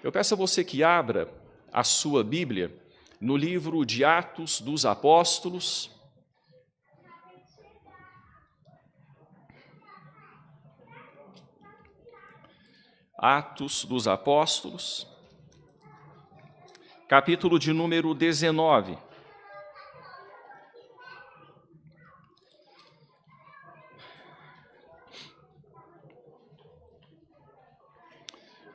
Eu peço a você que abra a sua Bíblia no livro de Atos dos Apóstolos. Atos dos Apóstolos, capítulo de número 19.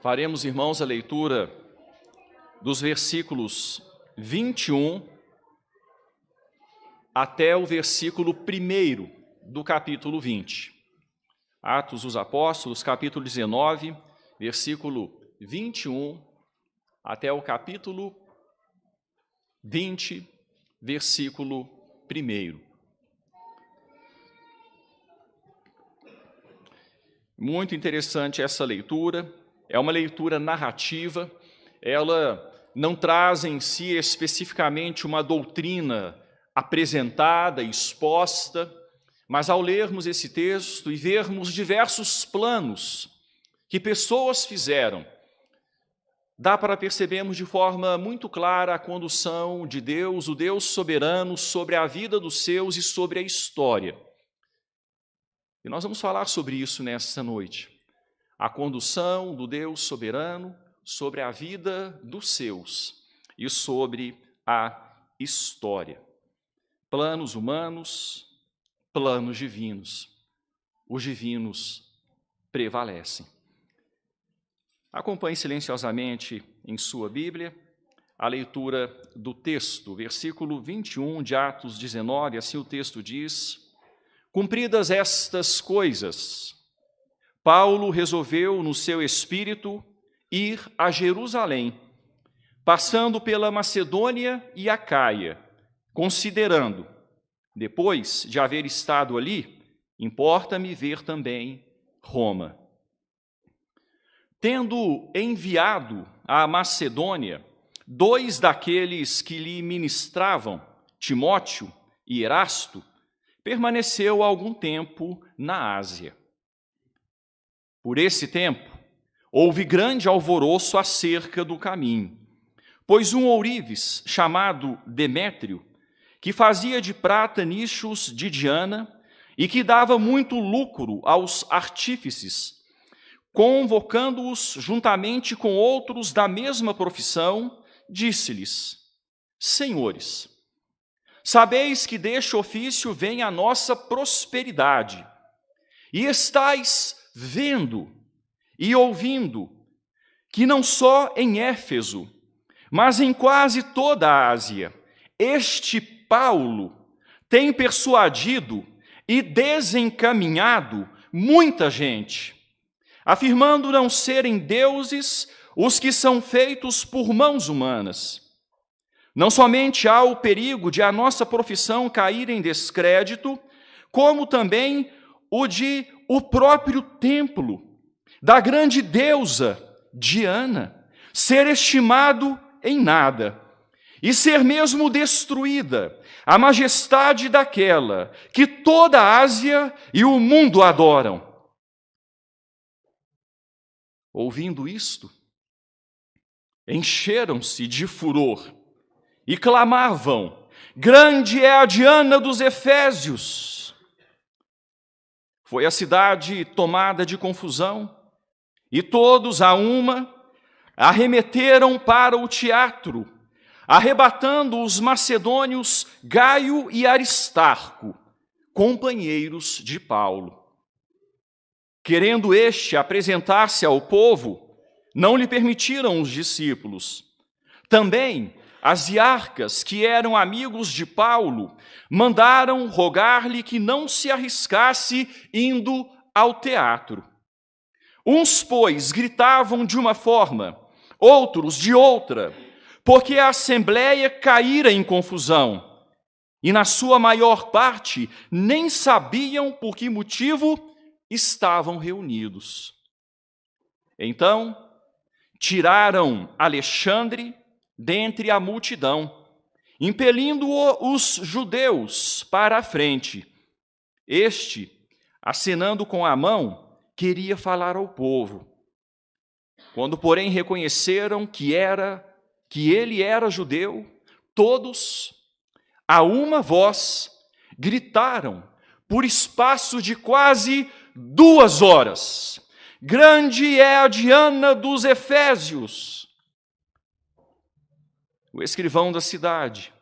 Faremos, irmãos, a leitura dos versículos 21 até o versículo 1 do capítulo 20. Atos dos Apóstolos, capítulo 19, versículo 21 até o capítulo 20, versículo 1. Muito interessante essa leitura. É uma leitura narrativa, ela não traz em si especificamente uma doutrina apresentada, exposta, mas ao lermos esse texto e vermos diversos planos que pessoas fizeram, dá para percebermos de forma muito clara a condução de Deus, o Deus soberano, sobre a vida dos seus e sobre a história. E nós vamos falar sobre isso nesta noite. A condução do Deus soberano sobre a vida dos seus e sobre a história. Planos humanos, planos divinos. Os divinos prevalecem. Acompanhe silenciosamente em sua Bíblia a leitura do texto, versículo 21 de Atos 19, assim o texto diz: Cumpridas estas coisas, Paulo resolveu no seu espírito ir a Jerusalém, passando pela Macedônia e Acaia, considerando, depois de haver estado ali, importa-me ver também Roma. Tendo enviado à Macedônia 2 daqueles que lhe ministravam, Timóteo e Erasto, permaneceu algum tempo na Ásia. Por esse tempo, houve grande alvoroço acerca do caminho, pois um ourives chamado Demétrio, que fazia de prata nichos de Diana e que dava muito lucro aos artífices, convocando-os juntamente com outros da mesma profissão, disse-lhes: Senhores, sabeis que deste ofício vem a nossa prosperidade, e estais vendo e ouvindo que não só em Éfeso, mas em quase toda a Ásia, este Paulo tem persuadido e desencaminhado muita gente, afirmando não serem deuses os que são feitos por mãos humanas. Não somente há o perigo de a nossa profissão cair em descrédito, como também o de o próprio templo da grande deusa Diana ser estimado em nada e ser mesmo destruída a majestade daquela que toda a Ásia e o mundo adoram. Ouvindo isto, encheram-se de furor e clamavam: Grande é a Diana dos Efésios! Foi a cidade tomada de confusão, e todos a uma arremeteram para o teatro, arrebatando os macedônios Gaio e Aristarco, companheiros de Paulo. Querendo este apresentar-se ao povo, não lhe permitiram os discípulos. Também as iarcas, que eram amigos de Paulo, mandaram rogar-lhe que não se arriscasse indo ao teatro. Uns, pois, gritavam de uma forma, outros de outra, porque a assembleia caíra em confusão, e na sua maior parte nem sabiam por que motivo estavam reunidos. Então, tiraram Alexandre dentre a multidão, impelindo os judeus para a frente. Este, acenando com a mão, queria falar ao povo. Quando, porém, reconheceram que ele era judeu, todos, a uma voz, gritaram por espaço de quase 2 horas: grande é a Diana dos Efésios! O escrivão da cidade,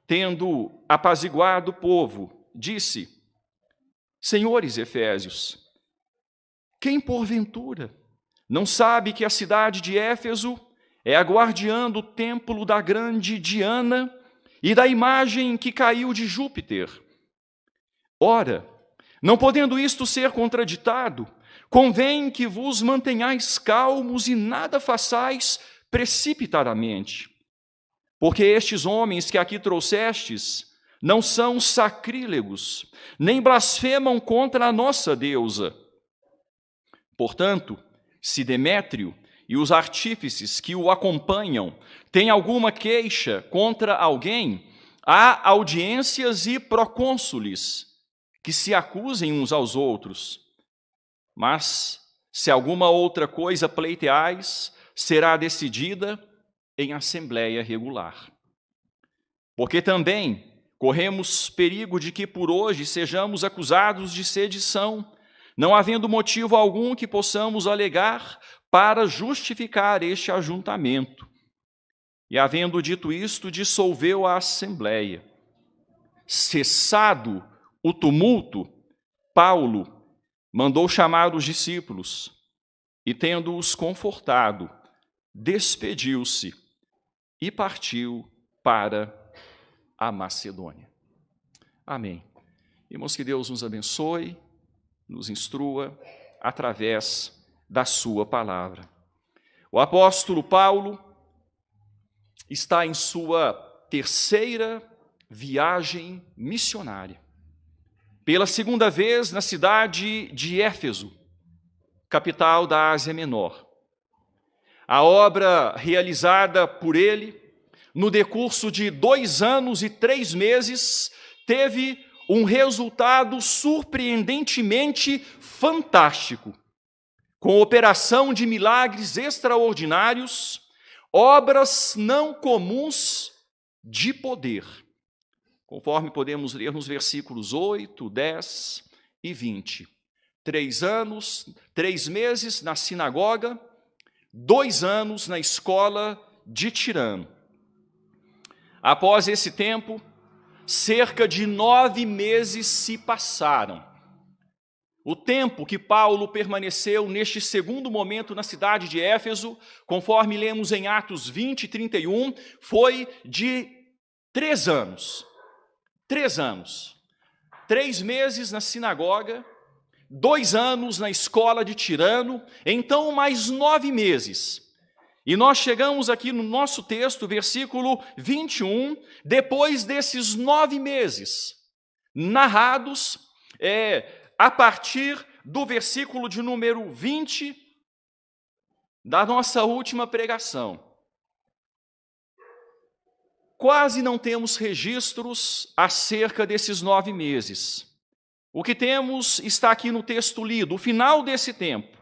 tendo apaziguado o povo, disse: senhores efésios, quem porventura não sabe que a cidade de Éfeso é a guardiã do templo da grande Diana e da imagem que caiu de Júpiter? Ora, não podendo isto ser contraditado, convém que vos mantenhais calmos e nada façais precipitadamente. Porque estes homens que aqui trouxestes não são sacrílegos, nem blasfemam contra a nossa deusa. Portanto, se Demétrio e os artífices que o acompanham têm alguma queixa contra alguém, há audiências e procônsules que se acusem uns aos outros. Mas, se alguma outra coisa pleiteais, será decidida em assembleia regular. Porque também corremos perigo de que por hoje sejamos acusados de sedição, não havendo motivo algum que possamos alegar para justificar este ajuntamento. E, havendo dito isto, dissolveu a assembleia. Cessado o tumulto, Paulo mandou chamar os discípulos e, tendo-os confortado, despediu-se e partiu para a Macedônia. Amém. Irmãos, que Deus nos abençoe, nos instrua através da sua palavra. O apóstolo Paulo está em sua 3ª viagem missionária. Pela 2ª vez na cidade de Éfeso, capital da Ásia Menor. A obra realizada por ele, no decurso de 2 anos e 3 meses, teve um resultado surpreendentemente fantástico, com operação de milagres extraordinários, obras não comuns de poder, conforme podemos ler nos versículos 8, 10 e 20. 3 anos, 3 meses na sinagoga, 2 anos na escola de Tirano. Após esse tempo, cerca de 9 meses se passaram. O tempo que Paulo permaneceu neste 2º momento na cidade de Éfeso, conforme lemos em Atos 20 e 31, foi de 3 anos. 3 anos. 3 meses na sinagoga, 2 anos na escola de Tirano, então mais 9 meses. E nós chegamos aqui no nosso texto, versículo 21, depois desses 9 meses, narrados a partir do versículo de número 20 da nossa última pregação. Quase não temos registros acerca desses 9 meses. O que temos está aqui no texto lido, o final desse tempo.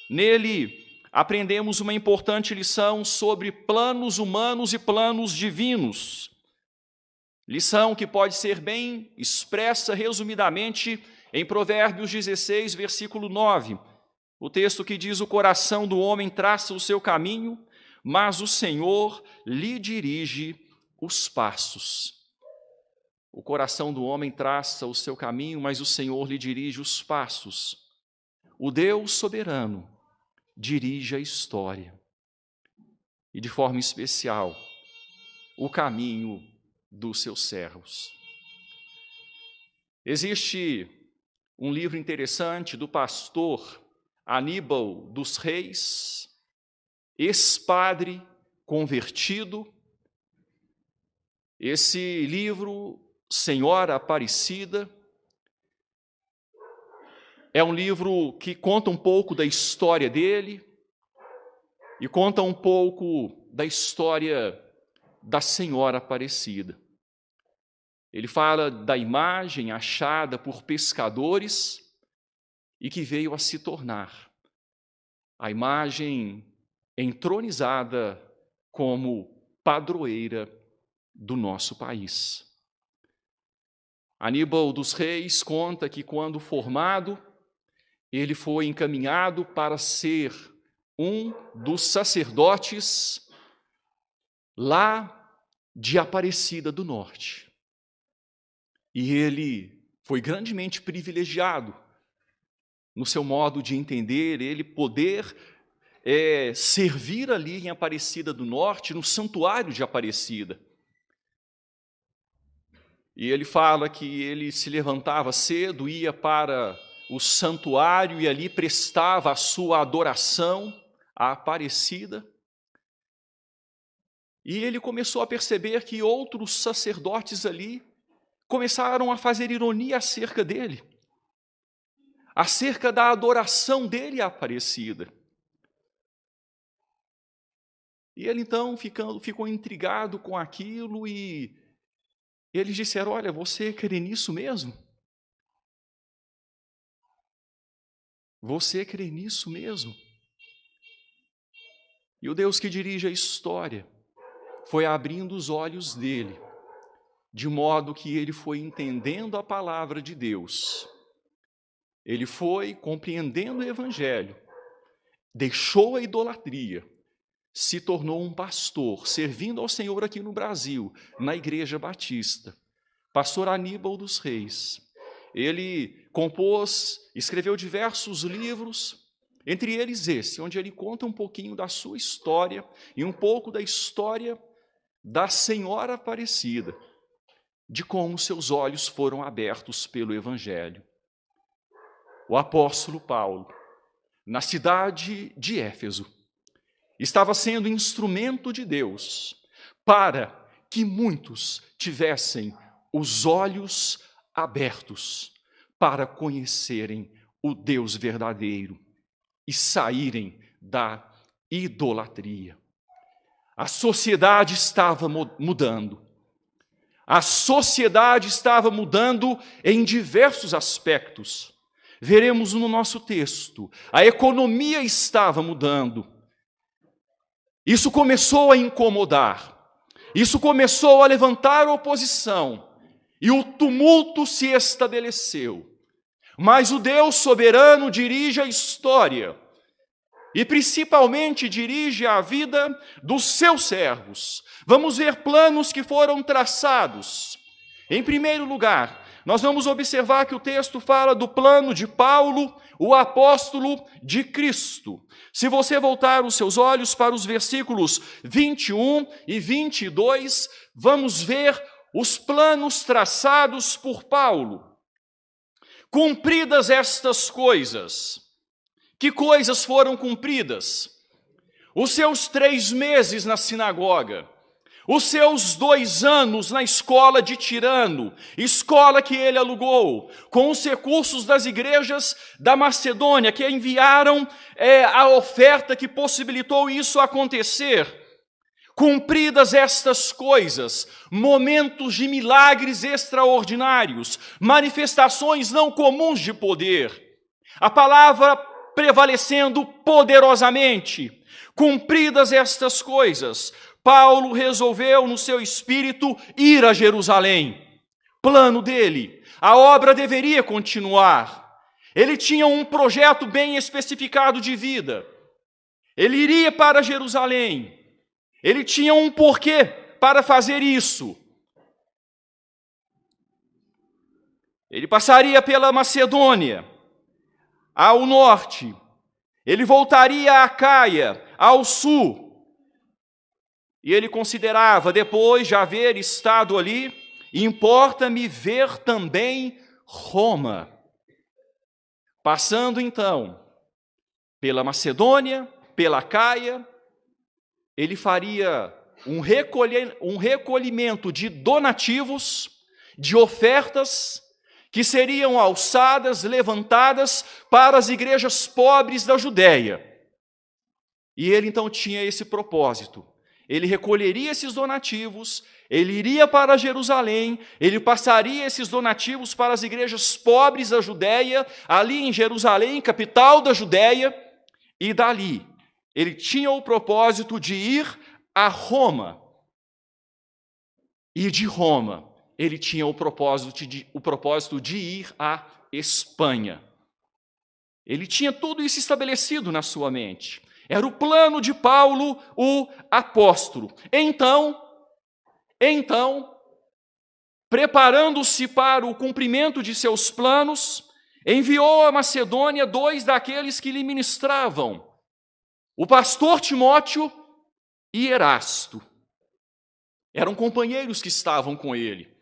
Nele aprendemos uma importante lição sobre planos humanos e planos divinos. Lição que pode ser bem expressa resumidamente em Provérbios 16, versículo 9. O texto que diz: o coração do homem traça o seu caminho, mas o Senhor lhe dirige os passos. O coração do homem traça o seu caminho, mas o Senhor lhe dirige os passos. O Deus soberano dirige a história. E, de forma especial, o caminho dos seus servos. Existe um livro interessante do pastor Aníbal dos Reis, ex-padre convertido. Esse livro, Senhora Aparecida, é um livro que conta um pouco da história dele e conta um pouco da história da Senhora Aparecida. Ele fala da imagem achada por pescadores e que veio a se tornar a imagem entronizada como padroeira do nosso país. Aníbal dos Reis conta que, quando formado, ele foi encaminhado para ser um dos sacerdotes lá de Aparecida do Norte. E ele foi grandemente privilegiado no seu modo de entender, ele poder servir ali em Aparecida do Norte, no santuário de Aparecida. E ele fala que ele se levantava cedo, ia para o santuário e ali prestava a sua adoração à Aparecida. E ele começou a perceber que outros sacerdotes ali começaram a fazer ironia acerca dele, acerca da adoração dele à Aparecida. E ele então ficou intrigado com aquilo e eles disseram: olha, você crê nisso mesmo? Você crê nisso mesmo? E o Deus que dirige a história foi abrindo os olhos dele, de modo que ele foi entendendo a palavra de Deus. Ele foi compreendendo o Evangelho, deixou a idolatria, se tornou um pastor, servindo ao Senhor aqui no Brasil, na Igreja Batista. Pastor Aníbal dos Reis. Ele escreveu diversos livros, entre eles esse, onde ele conta um pouquinho da sua história e um pouco da história da Senhora Aparecida, de como seus olhos foram abertos pelo Evangelho. O apóstolo Paulo, na cidade de Éfeso, estava sendo instrumento de Deus para que muitos tivessem os olhos abertos para conhecerem o Deus verdadeiro e saírem da idolatria. A sociedade estava mudando. A sociedade estava mudando em diversos aspectos. Veremos no nosso texto. A economia estava mudando. Isso começou a incomodar. Isso começou a levantar oposição. E o tumulto se estabeleceu. Mas o Deus soberano dirige a história. E principalmente dirige a vida dos seus servos. Vamos ver planos que foram traçados. Em primeiro lugar, nós vamos observar que o texto fala do plano de Paulo, o apóstolo de Cristo. Se você voltar os seus olhos para os versículos 21 e 22, vamos ver os planos traçados por Paulo. Cumpridas estas coisas. Que coisas foram cumpridas? Os seus 3 meses na sinagoga, os seus 2 anos na escola de Tirano, escola que ele alugou, com os recursos das igrejas da Macedônia, que enviaram a oferta que possibilitou isso acontecer. Cumpridas estas coisas, momentos de milagres extraordinários, manifestações não comuns de poder, a palavra prevalecendo poderosamente. Cumpridas estas coisas, Paulo resolveu no seu espírito ir a Jerusalém. Plano dele, a obra deveria continuar. Ele tinha um projeto bem especificado de vida. Ele iria para Jerusalém. Ele tinha um porquê para fazer isso. Ele passaria pela Macedônia, ao norte. Ele voltaria a Acaia, ao sul. E ele considerava, depois de haver estado ali, importa-me ver também Roma. Passando então pela Macedônia, pela Acaia, ele faria um recolhimento de donativos, de ofertas, que seriam alçadas, levantadas para as igrejas pobres da Judéia. E ele então tinha esse propósito. Ele recolheria esses donativos, ele iria para Jerusalém, ele passaria esses donativos para as igrejas pobres da Judéia, ali em Jerusalém, capital da Judéia, e dali ele tinha o propósito de ir a Roma. E de Roma ele tinha o propósito de ir à Espanha. Ele tinha tudo isso estabelecido na sua mente. Era o plano de Paulo, o apóstolo. Então, preparando-se para o cumprimento de seus planos, enviou a Macedônia 2 daqueles que lhe ministravam, o pastor Timóteo e Erasto. Eram companheiros que estavam com ele.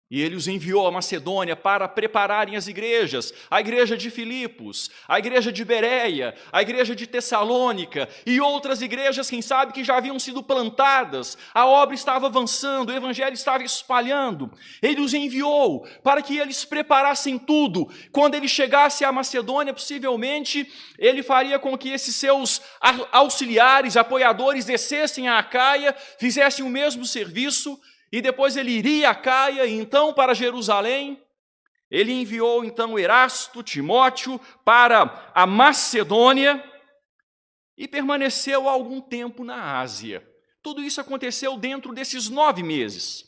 E ele os enviou à Macedônia para prepararem as igrejas, a igreja de Filipos, a igreja de Bereia, a igreja de Tessalônica e outras igrejas, quem sabe, que já haviam sido plantadas. A obra estava avançando, o evangelho estava espalhando. Ele os enviou para que eles preparassem tudo. Quando ele chegasse à Macedônia, possivelmente, ele faria com que esses seus auxiliares, apoiadores, descessem a Acaia, fizessem o mesmo serviço, e depois ele iria a Caia, e então para Jerusalém. Ele enviou então Erasto, Timóteo, para a Macedônia e permaneceu algum tempo na Ásia. Tudo isso aconteceu dentro desses 9 meses,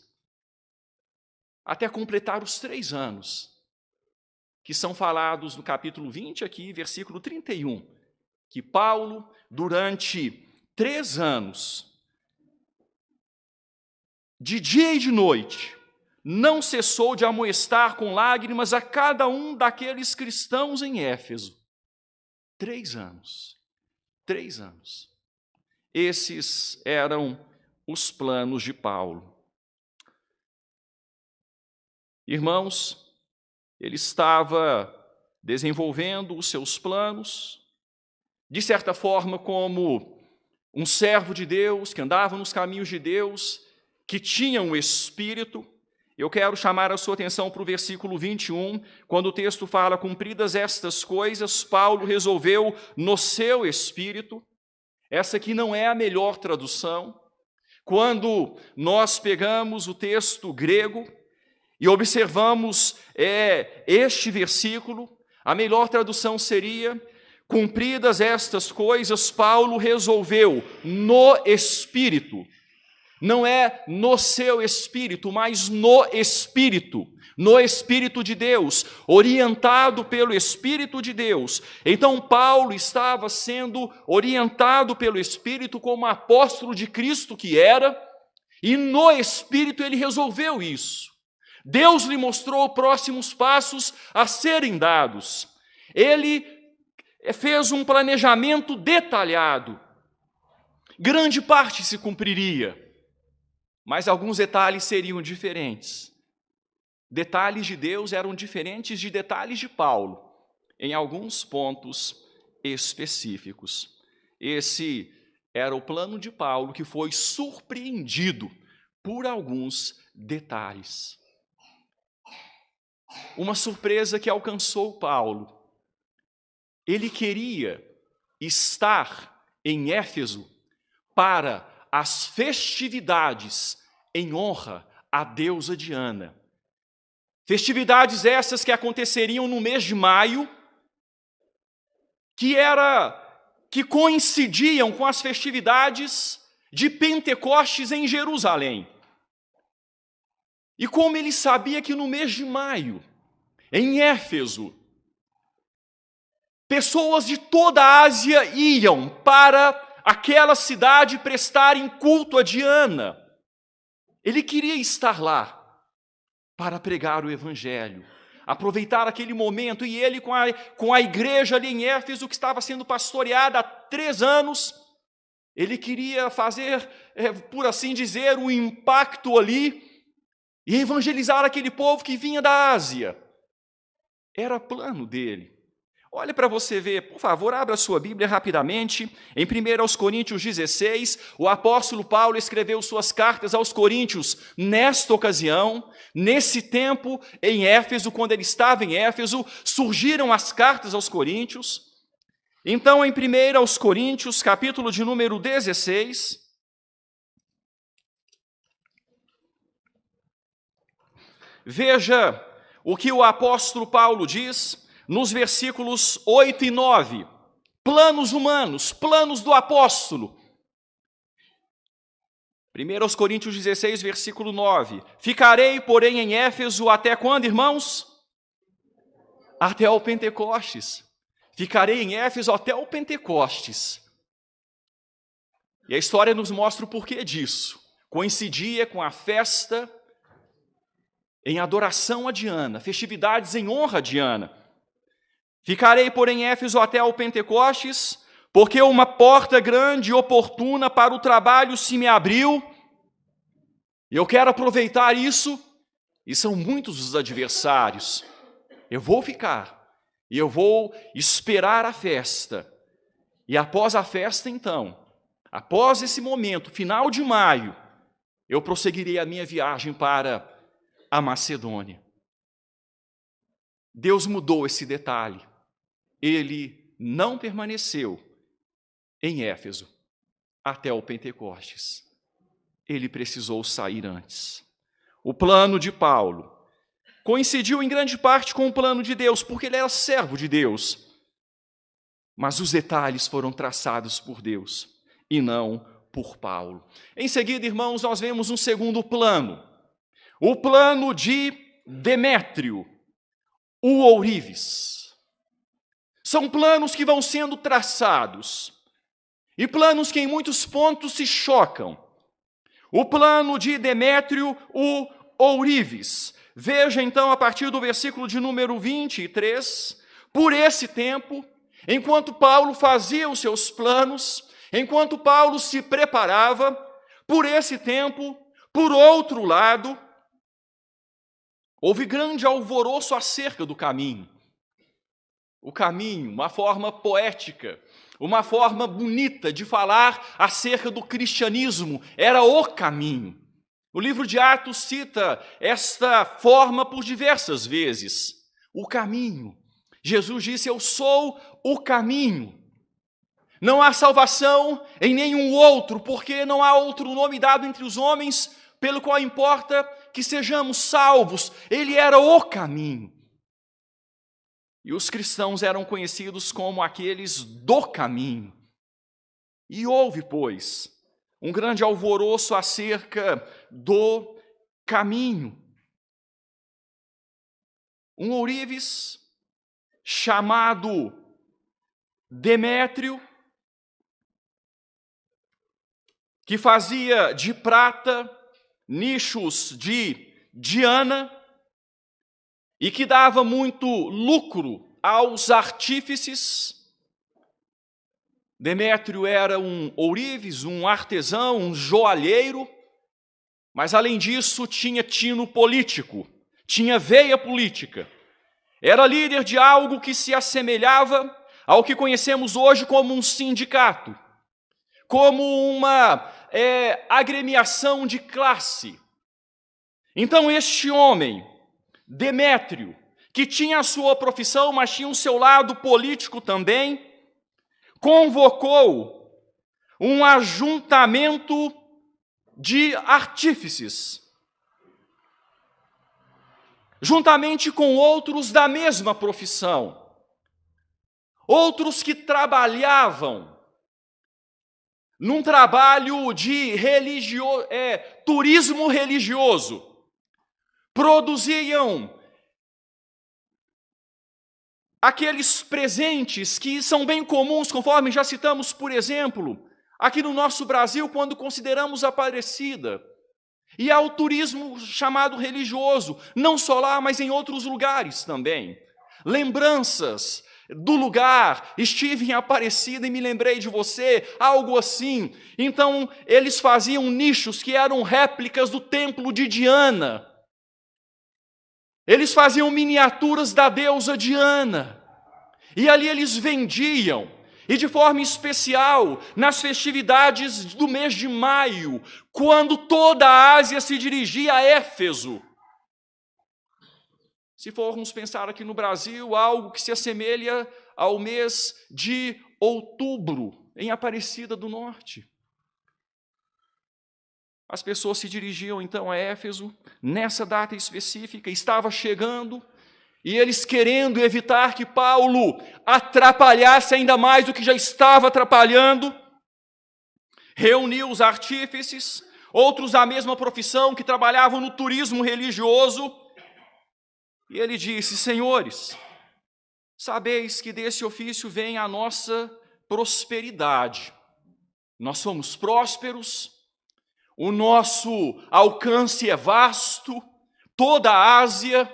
até completar os 3 anos, que são falados no capítulo 20 aqui, versículo 31, que Paulo, durante 3 anos, de dia e de noite, não cessou de amoestar com lágrimas a cada um daqueles cristãos em Éfeso. 3 anos. 3 anos. Esses eram os planos de Paulo. Irmãos, ele estava desenvolvendo os seus planos, de certa forma, como um servo de Deus, que andava nos caminhos de Deus, que tinha um espírito. Eu quero chamar a sua atenção para o versículo 21, quando o texto fala: cumpridas estas coisas, Paulo resolveu no seu espírito. Essa aqui não é a melhor tradução. Quando nós pegamos o texto grego e observamos este versículo, a melhor tradução seria: cumpridas estas coisas, Paulo resolveu no espírito. Não é no seu espírito, mas no Espírito de Deus, orientado pelo Espírito de Deus. Então Paulo estava sendo orientado pelo Espírito como apóstolo de Cristo que era, e no Espírito ele resolveu isso. Deus lhe mostrou próximos passos a serem dados. Ele fez um planejamento detalhado. Grande parte se cumpriria, mas alguns detalhes seriam diferentes. Detalhes de Deus eram diferentes de detalhes de Paulo, em alguns pontos específicos. Esse era o plano de Paulo, que foi surpreendido por alguns detalhes. Uma surpresa que alcançou Paulo. Ele queria estar em Éfeso para as festividades em honra à deusa Diana. Festividades essas que aconteceriam no mês de maio, que coincidiam com as festividades de Pentecostes em Jerusalém. E como ele sabia que no mês de maio, em Éfeso, pessoas de toda a Ásia iam para aquela cidade prestarem culto a Diana. Ele queria estar lá para pregar o evangelho, aproveitar aquele momento, e ele com a igreja ali em Éfeso, que estava sendo pastoreada há 3 anos, ele queria fazer, por assim dizer, um impacto ali e evangelizar aquele povo que vinha da Ásia. Era plano dele. Olha para você ver, por favor, abra a sua Bíblia rapidamente. Em 1 Coríntios 16, o apóstolo Paulo escreveu suas cartas aos Coríntios nesta ocasião, nesse tempo em Éfeso, quando ele estava em Éfeso, surgiram as cartas aos Coríntios. Então, em 1 Coríntios, capítulo de número 16, veja o que o apóstolo Paulo diz nos versículos 8 e 9. planos humanos, planos do apóstolo. 1 Coríntios 16, versículo 9. Ficarei, porém, em Éfeso até quando, irmãos? Até o Pentecostes. Ficarei em Éfeso até o Pentecostes. E a história nos mostra o porquê disso. Coincidia com a festa em adoração a Diana, festividades em honra a Diana. Ficarei, porém, em Éfeso até o Pentecostes, porque uma porta grande e oportuna para o trabalho se me abriu, e eu quero aproveitar isso, e são muitos os adversários. Eu vou ficar, e eu vou esperar a festa, e após a festa, então, após esse momento, final de maio, eu prosseguirei a minha viagem para a Macedônia. Deus mudou esse detalhe. Ele não permaneceu em Éfeso até o Pentecostes. Ele precisou sair antes. O plano de Paulo coincidiu em grande parte com o plano de Deus, porque ele era servo de Deus. Mas os detalhes foram traçados por Deus e não por Paulo. Em seguida, irmãos, nós vemos um segundo plano. O plano de Demétrio, o ourives. São planos que vão sendo traçados, e planos que em muitos pontos se chocam. O plano de Demétrio, o ourives. Veja então a partir do versículo de número 23, por esse tempo, enquanto Paulo fazia os seus planos, enquanto Paulo se preparava, por esse tempo, por outro lado, houve grande alvoroço acerca do caminho. O caminho, uma forma poética, uma forma bonita de falar acerca do cristianismo, era o caminho. O livro de Atos cita esta forma por diversas vezes. O caminho. Jesus disse: eu sou o caminho. Não há salvação em nenhum outro, porque não há outro nome dado entre os homens pelo qual importa que sejamos salvos. Ele era o caminho. E os cristãos eram conhecidos como aqueles do caminho. E houve, pois, um grande alvoroço acerca do caminho. Um ourives chamado Demétrio, que fazia de prata nichos de Diana e que dava muito lucro aos artífices. Demétrio era um ourives, um artesão, um joalheiro, mas além disso tinha tino político, tinha veia política. Era líder de algo que se assemelhava ao que conhecemos hoje como um sindicato, como uma agremiação de classe. Então este homem, Demétrio, que tinha a sua profissão, mas tinha o seu lado político também, convocou um ajuntamento de artífices, juntamente com outros da mesma profissão, outros que trabalhavam num trabalho de turismo religioso, produziam aqueles presentes que são bem comuns, conforme já citamos, por exemplo, aqui no nosso Brasil, quando consideramos a Aparecida. E há o turismo chamado religioso, não só lá, mas em outros lugares também. Lembranças do lugar, estive em Aparecida e me lembrei de você, algo assim. Então, eles faziam nichos que eram réplicas do templo de Diana. Eles faziam miniaturas da deusa Diana. E ali eles vendiam. E de forma especial, nas festividades do mês de maio, quando toda a Ásia se dirigia a Éfeso. Se formos pensar aqui no Brasil, algo que se assemelha ao mês de outubro, em Aparecida do Norte. As pessoas se dirigiam então a Éfeso, nessa data específica, estava chegando, E eles, querendo evitar que Paulo atrapalhasse ainda mais do que já estava atrapalhando, reuniu os artífices, outros da mesma profissão que trabalhavam no turismo religioso, e ele disse: senhores, sabeis que desse ofício vem a nossa prosperidade. Nós somos prósperos, o nosso alcance é vasto, toda a Ásia,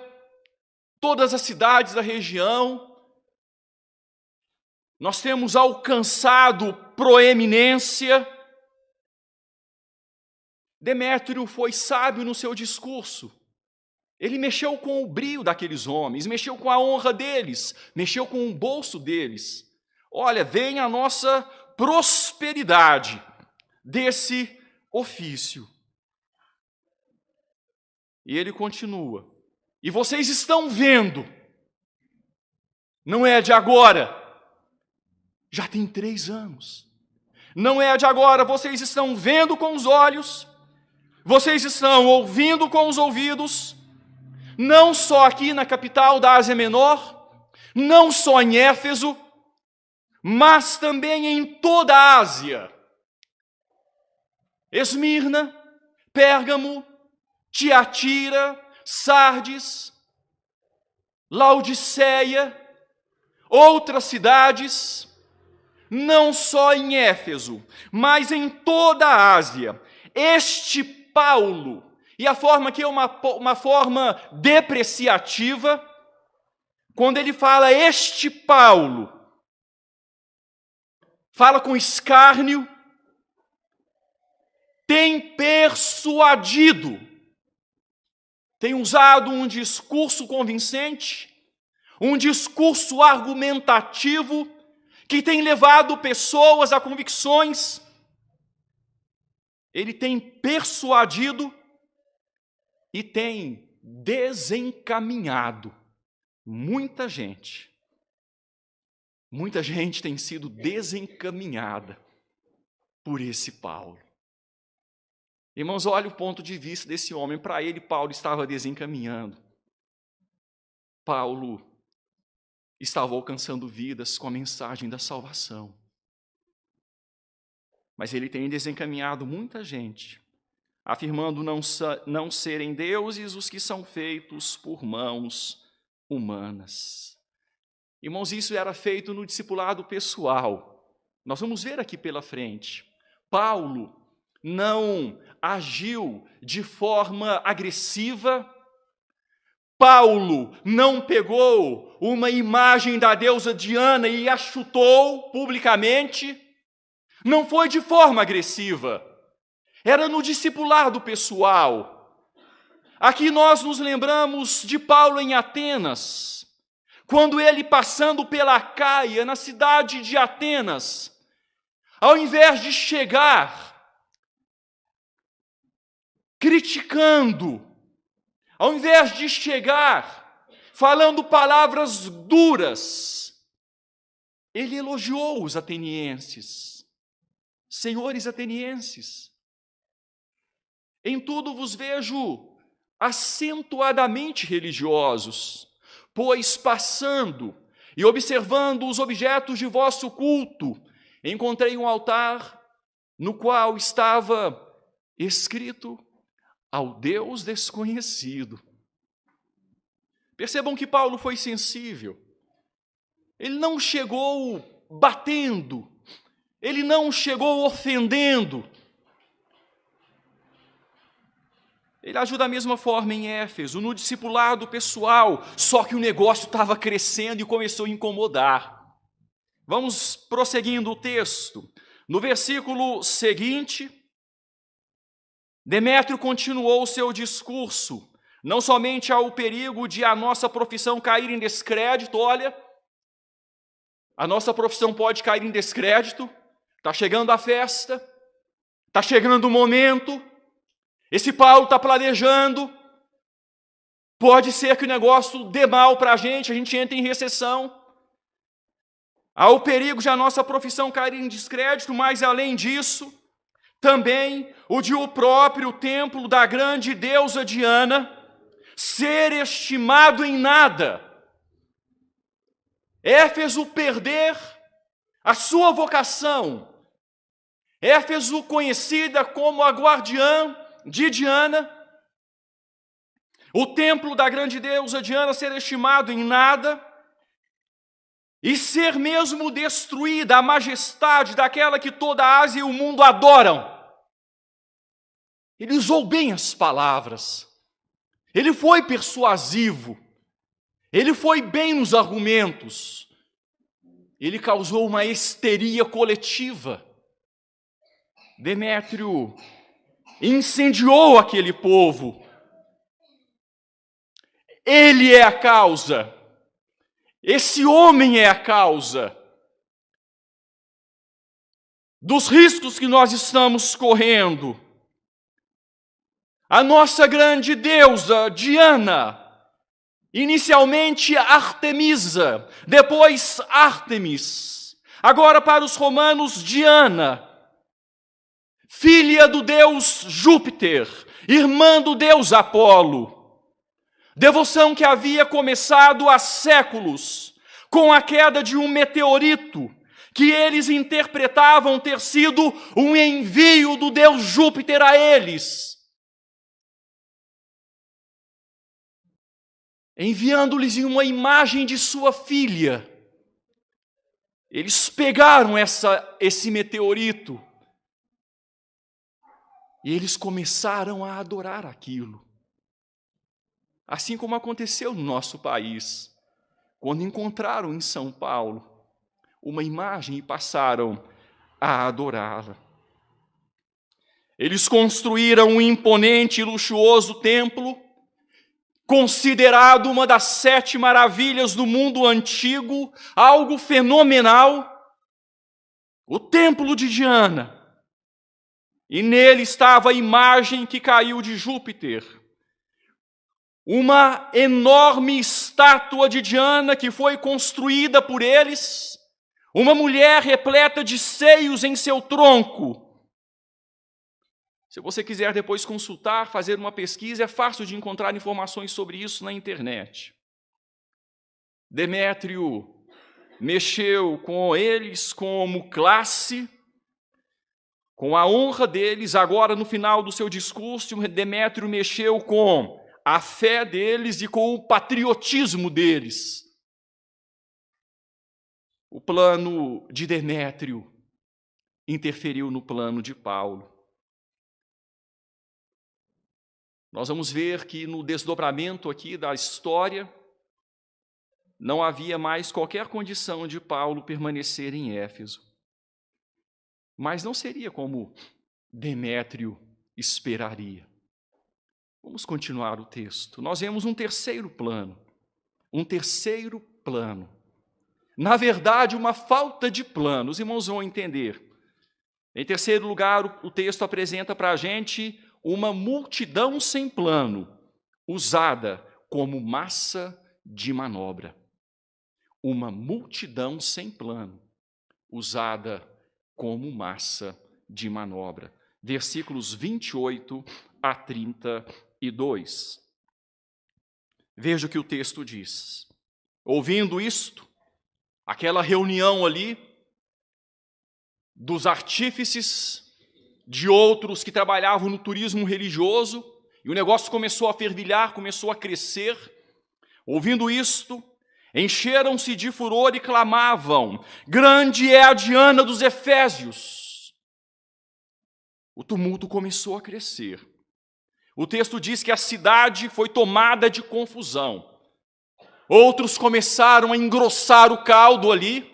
todas as cidades da região, nós temos alcançado proeminência. Demétrio foi sábio no seu discurso. Ele mexeu com o brio daqueles homens, mexeu com a honra deles, mexeu com o bolso deles. Olha, vem a nossa prosperidade desse ofício. E ele continua: e vocês estão vendo, não é de agora, já tem 3 anos. Não é de agora, vocês estão vendo com os olhos, vocês estão ouvindo com os ouvidos, não só aqui na capital da Ásia Menor, não só em Éfeso, mas também em toda a Ásia. Esmirna, Pérgamo, Tiatira, Sardes, Laodiceia, outras cidades, não só em Éfeso, mas em toda a Ásia. Este Paulo, e a forma aqui é uma forma depreciativa, quando ele fala este Paulo, fala com escárnio, tem persuadido, tem usado um discurso convincente, um discurso argumentativo, que tem levado pessoas a convicções. Ele tem persuadido e tem desencaminhado muita gente. Muita gente tem sido desencaminhada por esse Paulo. Irmãos, olha o ponto de vista desse homem. Para ele, Paulo estava desencaminhando. Paulo estava alcançando vidas com a mensagem da salvação. Mas ele tem desencaminhado muita gente, afirmando não serem deuses os que são feitos por mãos humanas. Irmãos, isso era feito no discipulado pessoal. Nós vamos ver aqui pela frente. Paulo não agiu de forma agressiva. Paulo não pegou uma imagem da deusa Diana e a chutou publicamente. Não foi de forma agressiva. Era no discipulado pessoal. Aqui nós nos lembramos de Paulo em Atenas, quando ele, passando pela Acaia, na cidade de Atenas, ao invés de chegar criticando, ao invés de chegar falando palavras duras, ele elogiou os atenienses. Senhores atenienses, em tudo vos vejo acentuadamente religiosos, pois passando e observando os objetos de vosso culto, encontrei um altar no qual estava escrito ao Deus desconhecido. Percebam que Paulo foi sensível. Ele não chegou batendo, ele não chegou ofendendo. Ele agiu da mesma forma em Éfeso, no discipulado pessoal, só que o negócio estava crescendo e começou a incomodar. Vamos prosseguindo o texto. No versículo seguinte, Demétrio continuou o seu discurso, não somente ao perigo de a nossa profissão cair em descrédito. Olha, a nossa profissão pode cair em descrédito, está chegando a festa, está chegando o momento, esse Paulo está planejando, pode ser que o negócio dê mal para a gente entre em recessão. Há o perigo de a nossa profissão cair em descrédito, mas além disso, também o de o próprio templo da grande deusa Diana ser estimado em nada. Éfeso perder a sua vocação. Éfeso, conhecida como a guardiã de Diana, o templo da grande deusa Diana ser estimado em nada e ser mesmo destruída a majestade daquela que toda a Ásia e o mundo adoram. Ele usou bem as palavras, ele foi persuasivo, ele foi bem nos argumentos, ele causou uma histeria coletiva. Demétrio incendiou aquele povo. Ele é a causa. Esse homem é a causa dos riscos que nós estamos correndo. A nossa grande deusa, Diana, inicialmente Artemisa, depois Ártemis, agora para os romanos, Diana, filha do deus Júpiter, irmã do deus Apolo. Devoção que havia começado há séculos, com a queda de um meteorito, que eles interpretavam ter sido um envio do deus Júpiter a eles, enviando-lhes uma imagem de sua filha. Eles pegaram esse meteorito e eles começaram a adorar aquilo. Assim como aconteceu no nosso país, quando encontraram em São Paulo uma imagem e passaram a adorá-la. Eles construíram um imponente e luxuoso templo, considerado uma das 7 maravilhas do mundo antigo, algo fenomenal, o Templo de Diana. E nele estava a imagem que caiu de Júpiter, uma enorme estátua de Diana que foi construída por eles, uma mulher repleta de seios em seu tronco. Se você quiser depois consultar, fazer uma pesquisa, é fácil de encontrar informações sobre isso na internet. Demétrio mexeu com eles como classe, com a honra deles. Agora, no final do seu discurso, Demétrio mexeu com a fé deles e com o patriotismo deles. O plano de Demétrio interferiu no plano de Paulo. Nós vamos ver que no desdobramento aqui da história, não havia mais qualquer condição de Paulo permanecer em Éfeso. Mas não seria como Demétrio esperaria. Vamos continuar o texto. Nós vemos um terceiro plano. Na verdade, uma falta de plano. Os irmãos vão entender. Em terceiro lugar, o texto apresenta para a gente uma multidão sem plano, usada como massa de manobra. Uma multidão sem plano, usada como massa de manobra. Versículos 28 a 32. Veja o que o texto diz. Ouvindo isto, aquela reunião ali dos artífices, de outros que trabalhavam no turismo religioso, e o negócio começou a fervilhar, começou a crescer. Ouvindo isto, encheram-se de furor e clamavam: grande é a Diana dos Efésios. O tumulto começou a crescer. O texto diz que a cidade foi tomada de confusão. Outros começaram a engrossar o caldo ali,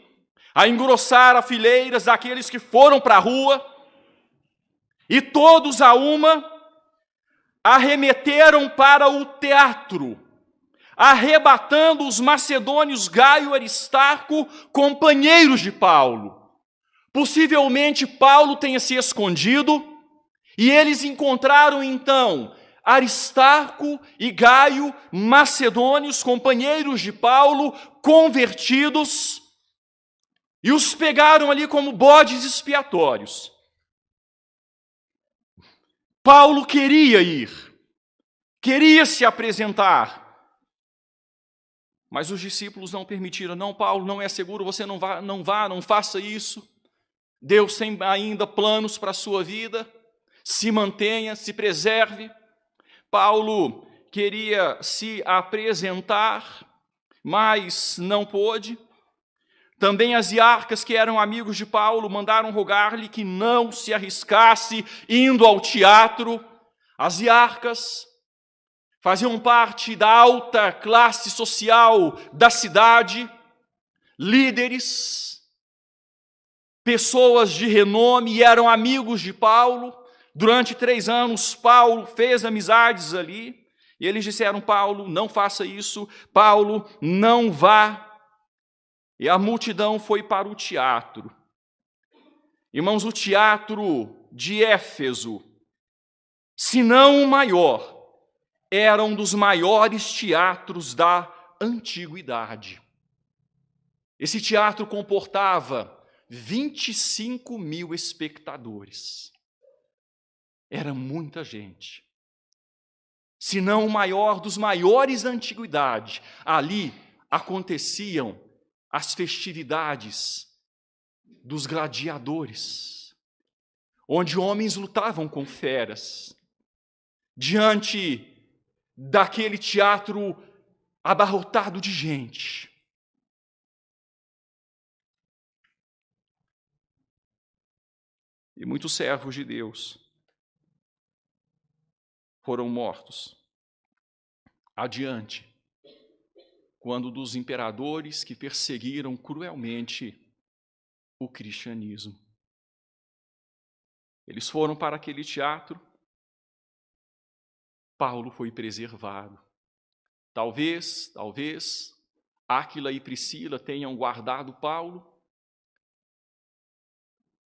a engrossar as fileiras daqueles que foram para a rua, e todos a uma arremeteram para o teatro, arrebatando os macedônios Gaio e Aristarco, companheiros de Paulo. Possivelmente Paulo tenha se escondido, e eles encontraram então Aristarco e Gaio, macedônios, companheiros de Paulo, convertidos, e os pegaram ali como bodes expiatórios. Paulo queria ir, queria se apresentar, Mas os discípulos não permitiram. Não, Paulo, não é seguro, você não faça isso. Deus tem ainda planos para a sua vida. Se mantenha, se preserve. Paulo queria se apresentar, mas não pôde. Também as iarcas, que eram amigos de Paulo, mandaram rogar-lhe que não se arriscasse indo ao teatro. As iarcas faziam parte da alta classe social da cidade, líderes, pessoas de renome, e eram amigos de Paulo. Durante 3 anos, Paulo fez amizades ali, e eles disseram: Paulo, não faça isso, Paulo, não vá. E a multidão foi para o teatro. Irmãos, o teatro de Éfeso, se não o maior, era um dos maiores teatros da antiguidade. Esse teatro comportava 25.000 espectadores. Era muita gente. Se não o maior dos maiores da antiguidade. Ali aconteciam as festividades dos gladiadores, onde homens lutavam com feras. Diante daquele teatro abarrotado de gente, e muitos servos de Deus foram mortos. Adiante, quando dos imperadores que perseguiram cruelmente o cristianismo. Eles foram para aquele teatro. Paulo foi preservado. Talvez, Áquila e Priscila tenham guardado Paulo.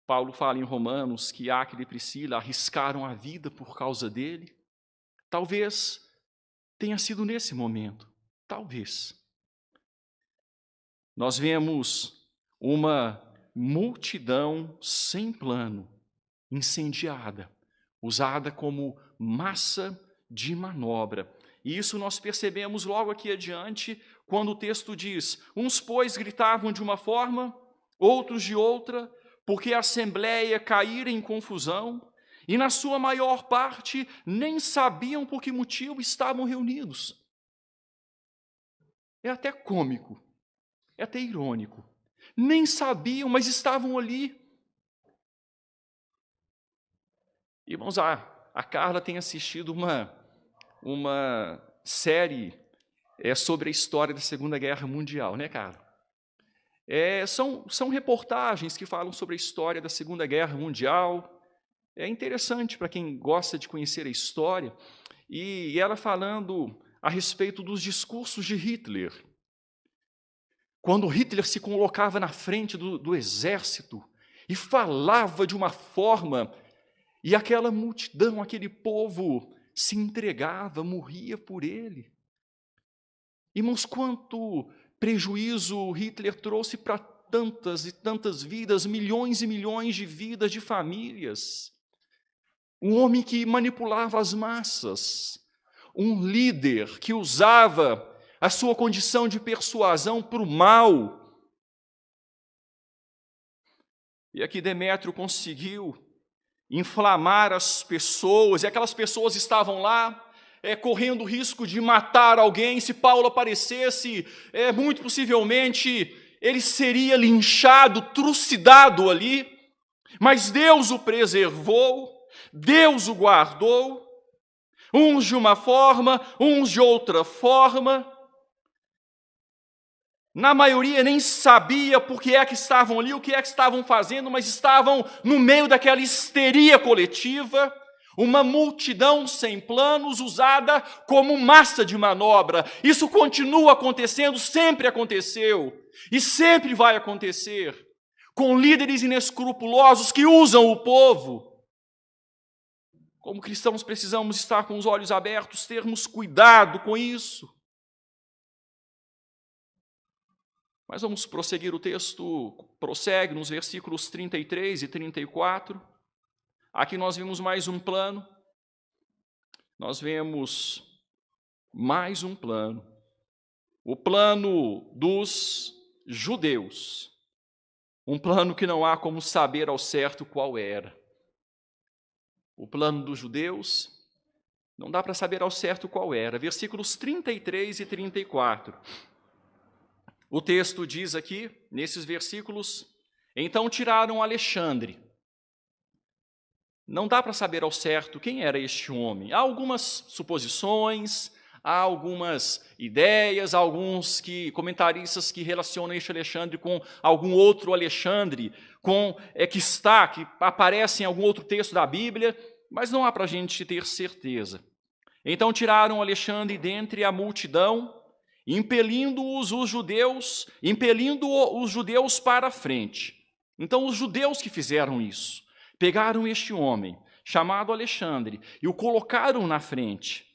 Paulo fala em Romanos que Áquila e Priscila arriscaram a vida por causa dele. Talvez tenha sido nesse momento. Talvez. Nós vemos uma multidão sem plano, incendiada, usada como massa de manobra. E isso nós percebemos logo aqui adiante, quando o texto diz: uns, pois, gritavam de uma forma, outros de outra, porque a assembleia caíra em confusão, e na sua maior parte nem sabiam por que motivo estavam reunidos. É até cômico, é até irônico. Nem sabiam, mas estavam ali. Irmãos, a Carla tem assistido uma série sobre a história da Segunda Guerra Mundial, né, Carla? São reportagens que falam sobre a história da Segunda Guerra Mundial. É interessante para quem gosta de conhecer a história. E ela falando a respeito dos discursos de Hitler. Quando Hitler se colocava na frente do exército e falava de uma forma, e aquela multidão, aquele povo se entregava, morria por ele. Irmãos, quanto prejuízo Hitler trouxe para tantas e tantas vidas, milhões e milhões de vidas de famílias. Um homem que manipulava as massas, um líder que usava a sua condição de persuasão para o mal. E aqui Demétrio conseguiu inflamar as pessoas, e aquelas pessoas estavam lá, correndo o risco de matar alguém. Se Paulo aparecesse, muito possivelmente ele seria linchado, trucidado ali, mas Deus o preservou, Deus o guardou, uns de uma forma, uns de outra forma. Na maioria nem sabia por que é que estavam ali, o que é que estavam fazendo, mas estavam no meio daquela histeria coletiva, uma multidão sem planos usada como massa de manobra. Isso continua acontecendo, sempre aconteceu e sempre vai acontecer, com líderes inescrupulosos que usam o povo. Como cristãos precisamos estar com os olhos abertos, termos cuidado com isso. Mas vamos prosseguir, o texto prossegue nos versículos 33 e 34. Aqui nós vemos mais um plano. Nós vemos mais um plano. o plano dos judeus. Um plano que não há como saber ao certo qual era. O plano dos judeus, não dá para saber ao certo qual era. Versículos 33 e 34. O texto diz aqui, nesses versículos, então tiraram Alexandre. Não dá para saber ao certo quem era este homem. Há algumas suposições, há algumas ideias, há alguns comentaristas que relacionam este Alexandre com algum outro Alexandre, que aparece em algum outro texto da Bíblia, mas não há para a gente ter certeza. Então tiraram Alexandre dentre a multidão, impelindo os judeus para a frente. Então os judeus que fizeram isso, pegaram este homem, chamado Alexandre, e o colocaram na frente.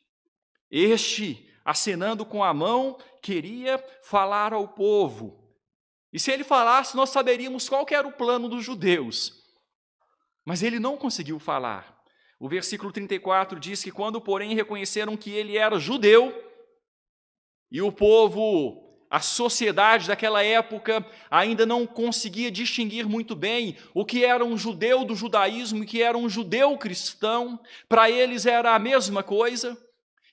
Este, acenando com a mão, queria falar ao povo. E se ele falasse, nós saberíamos qual que era o plano dos judeus. Mas ele não conseguiu falar. O versículo 34 diz que quando, porém, reconheceram que ele era judeu, e o povo, a sociedade daquela época, ainda não conseguia distinguir muito bem o que era um judeu do judaísmo e o que era um judeu cristão, para eles era a mesma coisa.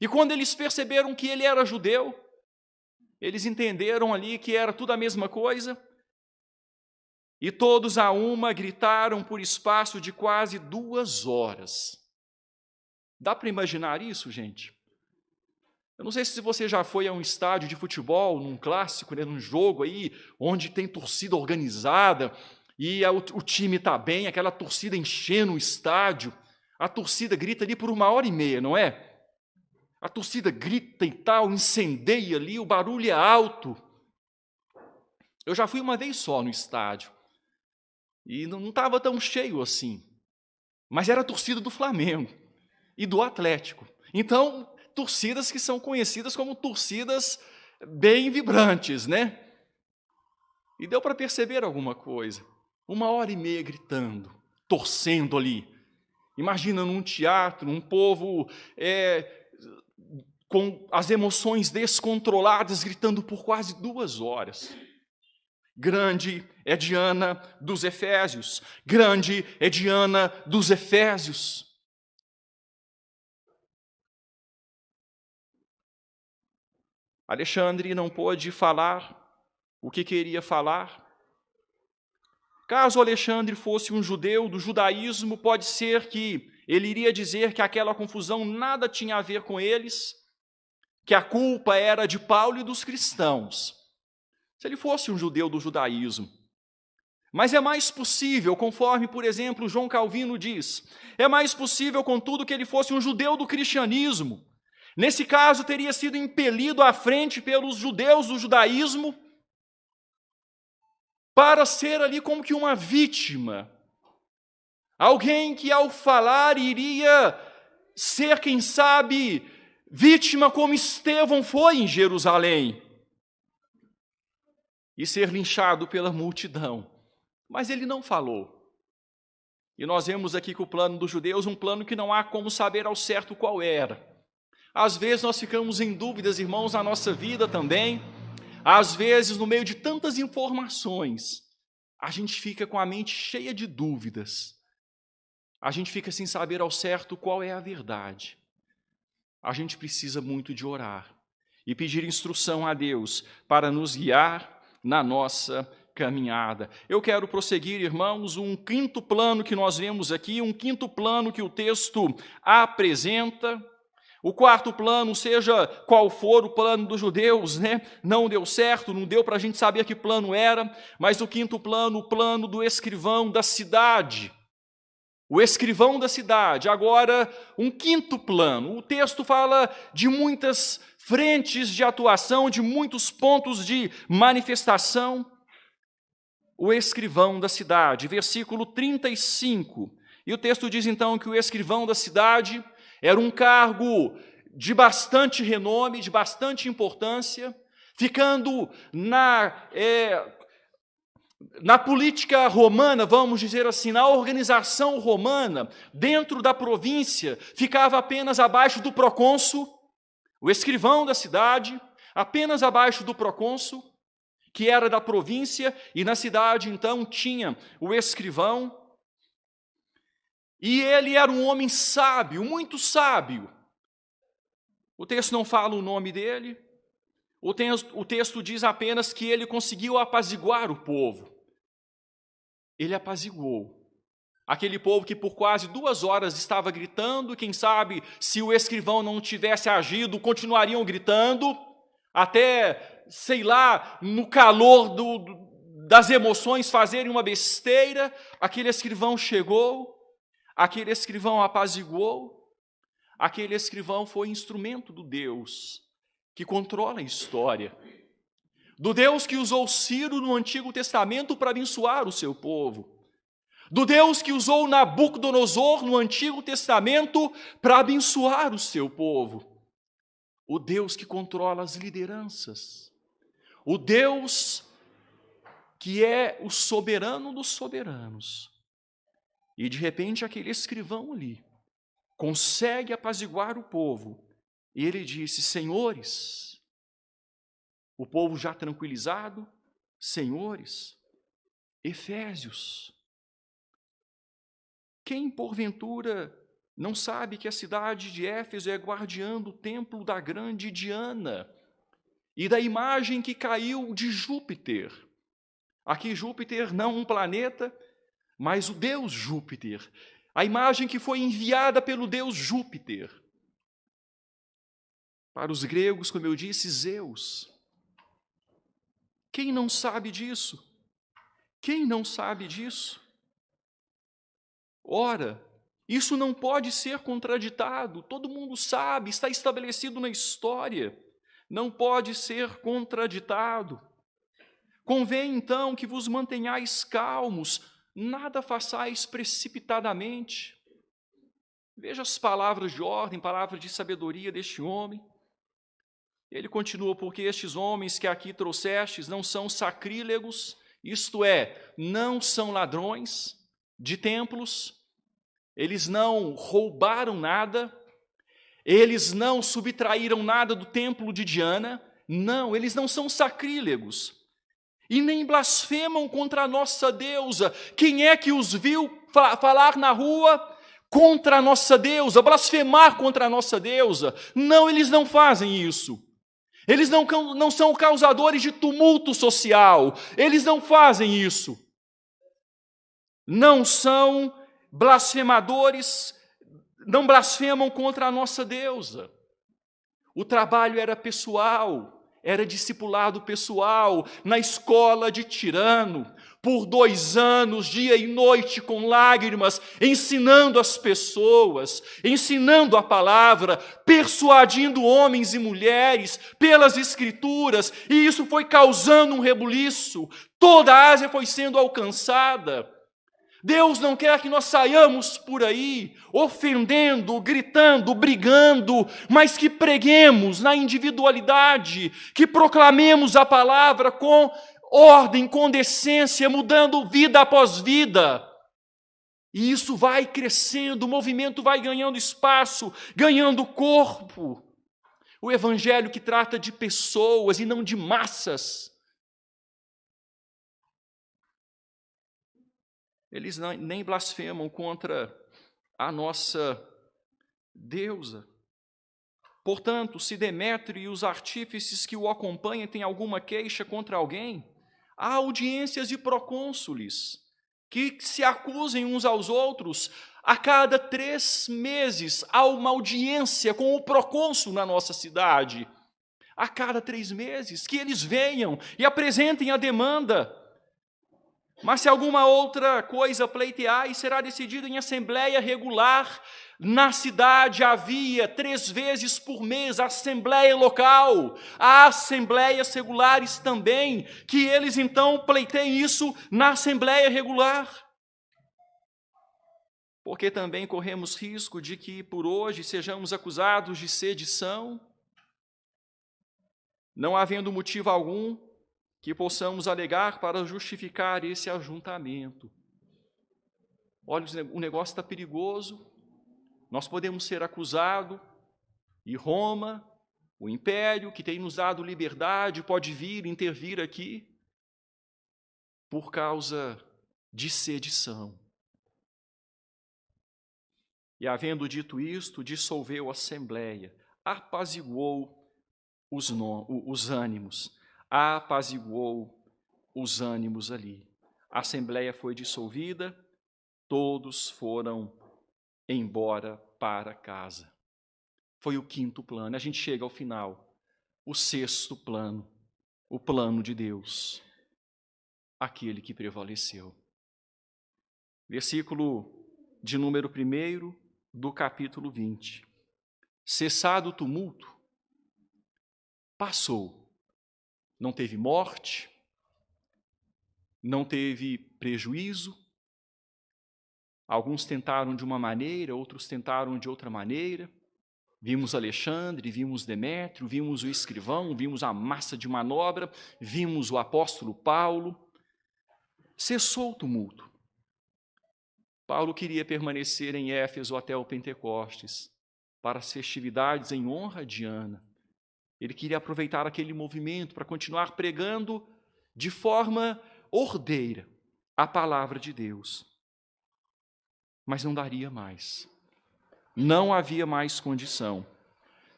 E quando eles perceberam que ele era judeu, eles entenderam ali que era tudo a mesma coisa, e todos a uma gritaram por espaço de quase 2 horas. Dá para imaginar isso, gente? Eu não sei se você já foi a um estádio de futebol, num clássico, né, num jogo aí, onde tem torcida organizada, e o time está bem, aquela torcida enchendo o estádio, a torcida grita ali por 1h30, não é? A torcida grita e tal, incendeia ali, o barulho é alto. Eu já fui uma vez só no estádio, e não estava tão cheio assim, mas era a torcida do Flamengo e do Atlético. Então, torcidas que são conhecidas como torcidas bem vibrantes, né? E deu para perceber alguma coisa. 1h30 gritando, torcendo ali. Imagina num teatro, um povo com as emoções descontroladas, gritando por quase 2 horas. Grande é Diana dos Efésios. Grande é Diana dos Efésios. Alexandre não pôde falar o que queria falar. Caso Alexandre fosse um judeu do judaísmo, pode ser que ele iria dizer que aquela confusão nada tinha a ver com eles, que a culpa era de Paulo e dos cristãos. Se ele fosse um judeu do judaísmo. Mas é mais possível, conforme, por exemplo, João Calvino diz, é mais possível, contudo, que ele fosse um judeu do cristianismo. Nesse caso, teria sido impelido à frente pelos judeus do judaísmo para ser ali como que uma vítima. Alguém que, ao falar, iria ser, quem sabe, vítima como Estevão foi em Jerusalém e ser linchado pela multidão. Mas ele não falou. E nós vemos aqui que o plano dos judeus, um plano que não há como saber ao certo qual era. Às vezes nós ficamos em dúvidas, irmãos, na nossa vida também. Às vezes, no meio de tantas informações, a gente fica com a mente cheia de dúvidas. A gente fica sem saber ao certo qual é a verdade. A gente precisa muito de orar e pedir instrução a Deus para nos guiar na nossa caminhada. Eu quero prosseguir, irmãos, um quinto plano que nós vemos aqui, um quinto plano que o texto apresenta. O quarto plano, seja qual for o plano dos judeus, né? Não deu certo, não deu para a gente saber que plano era, mas o quinto plano, o plano do escrivão da cidade. O escrivão da cidade. Agora, um quinto plano. O texto fala de muitas frentes de atuação, de muitos pontos de manifestação. O escrivão da cidade, versículo 35. E o texto diz então que o escrivão da cidade era um cargo de bastante renome, de bastante importância, ficando na política romana, vamos dizer assim, na organização romana, dentro da província, ficava apenas abaixo do procônsul, o escrivão da cidade, apenas abaixo do procônsul, que era da província, e na cidade, então, tinha o escrivão. E ele era um homem sábio, muito sábio. O texto não fala o nome dele, o texto diz apenas que ele conseguiu apaziguar o povo. Ele apaziguou aquele povo que por quase 2 horas estava gritando, quem sabe, se o escrivão não tivesse agido, continuariam gritando, até, sei lá, no calor das emoções, fazerem uma besteira. Aquele escrivão chegou, aquele escrivão apaziguou, aquele escrivão foi instrumento do Deus que controla a história, do Deus que usou Ciro no Antigo Testamento para abençoar o seu povo, do Deus que usou Nabucodonosor no Antigo Testamento para abençoar o seu povo, o Deus que controla as lideranças, o Deus que é o soberano dos soberanos. E de repente aquele escrivão ali consegue apaziguar o povo, e ele disse: senhores, o povo já tranquilizado, senhores, efésios, quem porventura não sabe que a cidade de Éfeso é guardiã do templo da grande Diana e da imagem que caiu de Júpiter? Aqui Júpiter não um planeta, mas o deus Júpiter, a imagem que foi enviada pelo deus Júpiter. Para os gregos, como eu disse, Zeus. Quem não sabe disso? Quem não sabe disso? Ora, isso não pode ser contraditado, todo mundo sabe, está estabelecido na história, não pode ser contraditado. Convém, então, que vos mantenhais calmos, nada façais precipitadamente. Veja as palavras de ordem, palavras de sabedoria deste homem. Ele continua: porque estes homens que aqui trouxestes não são sacrílegos, isto é, não são ladrões de templos, eles não roubaram nada, eles não subtraíram nada do templo de Diana, não, eles não são sacrílegos, e nem blasfemam contra a nossa deusa. Quem é que os viu falar na rua contra a nossa deusa, blasfemar contra a nossa deusa? Não, eles não fazem isso. Eles não são causadores de tumulto social, eles não fazem isso. Não são blasfemadores, não blasfemam contra a nossa deusa. O trabalho era pessoal, era discipulado pessoal, na escola de Tirano, por 2 anos, dia e noite, com lágrimas, ensinando as pessoas, ensinando a palavra, persuadindo homens e mulheres pelas Escrituras, e isso foi causando um rebuliço. Toda a Ásia foi sendo alcançada. Deus não quer que nós saiamos por aí ofendendo, gritando, brigando, mas que preguemos na individualidade, que proclamemos a palavra com ordem, com decência, mudando vida após vida. E isso vai crescendo, o movimento vai ganhando espaço, ganhando corpo. O evangelho que trata de pessoas e não de massas. Eles nem blasfemam contra a nossa deusa. Portanto, se Demétrio e os artífices que o acompanham têm alguma queixa contra alguém, há audiências de procônsules que se acusem uns aos outros. A cada 3 meses há uma audiência com o procônsul na nossa cidade. A cada 3 meses, que eles venham e apresentem a demanda. Mas se alguma outra coisa pleitear, será decidido em assembleia regular. Na cidade havia 3 vezes por mês a assembleia local, há assembleias regulares também, que eles então pleiteiem isso na assembleia regular. Porque também corremos risco de que por hoje sejamos acusados de sedição, não havendo motivo algum que possamos alegar para justificar esse ajuntamento. Olha, o negócio está perigoso, nós podemos ser acusados, e Roma O império que tem nos dado liberdade pode vir, intervir aqui por causa de sedição. E havendo dito isto, dissolveu a assembleia, apaziguou os ânimos, apaziguou os ânimos ali. A assembleia foi dissolvida, todos foram embora para casa. Foi o quinto plano. A gente chega ao final. O sexto plano, o plano de Deus, aquele que prevaleceu. Versículo de número 1 do capítulo 20. Cessado o tumulto, passou. Não teve morte, não teve prejuízo. Alguns tentaram de uma maneira, outros tentaram de outra maneira. Vimos Alexandre, vimos Demétrio, vimos o escrivão, vimos a massa de manobra, vimos o apóstolo Paulo. Cessou o tumulto. Paulo queria permanecer em Éfeso até o Pentecostes, para as festividades em honra de Ana. Ele queria aproveitar aquele movimento para continuar pregando de forma ordeira a palavra de Deus. Mas não daria mais. Não havia mais condição.